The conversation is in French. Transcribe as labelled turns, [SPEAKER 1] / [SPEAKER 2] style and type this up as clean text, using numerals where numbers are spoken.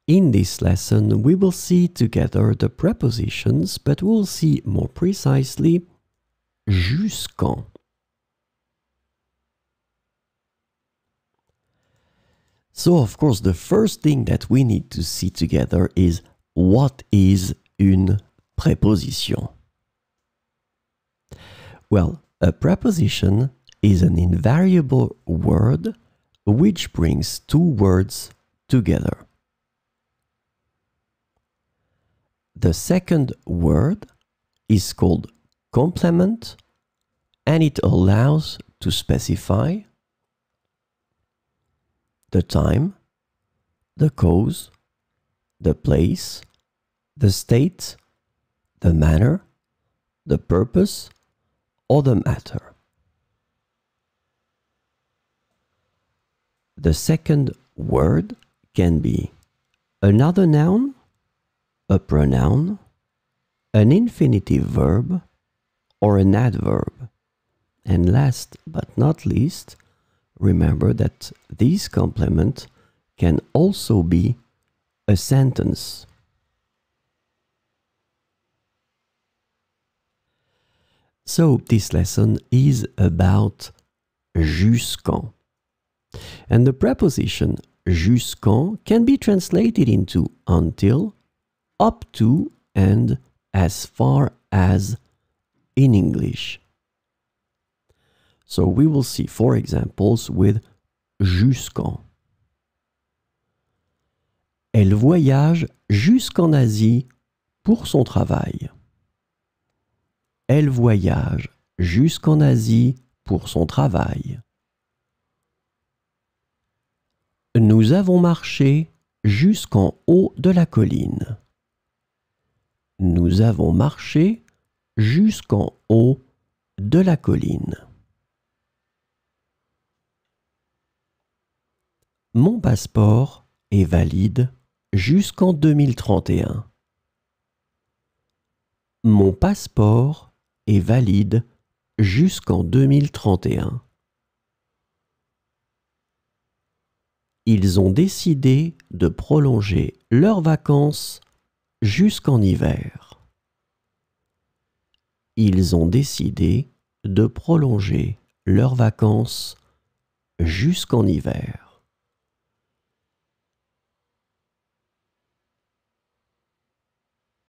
[SPEAKER 1] In this lesson, we will see together the prepositions, but we'll see more precisely jusqu'en. So, of course, the first thing that we need to see together is what is une préposition? Well, a preposition is an invariable word which brings two words together. The second word is called complement, and it allows to specify the time, the cause, the place, the state, the manner, the purpose, or the matter. The second word can be another noun, a pronoun, an infinitive verb, or an adverb. And last but not least, remember that this complement can also be a sentence. So this lesson is about jusqu'en. And the preposition jusqu'en can be translated into until, up to, and as far as in English. So we will see 4 examples with jusqu'en. Elle voyage jusqu'en Asie pour son travail. Elle voyage jusqu'en Asie pour son travail. Nous avons marché jusqu'en haut de la colline. Nous avons marché jusqu'en haut de la colline. Mon passeport est valide jusqu'en 2031. Mon passeport est valide jusqu'en 2031. Ils ont décidé de prolonger leurs vacances jusqu'en hiver. Ils ont décidé de prolonger leurs vacances jusqu'en hiver.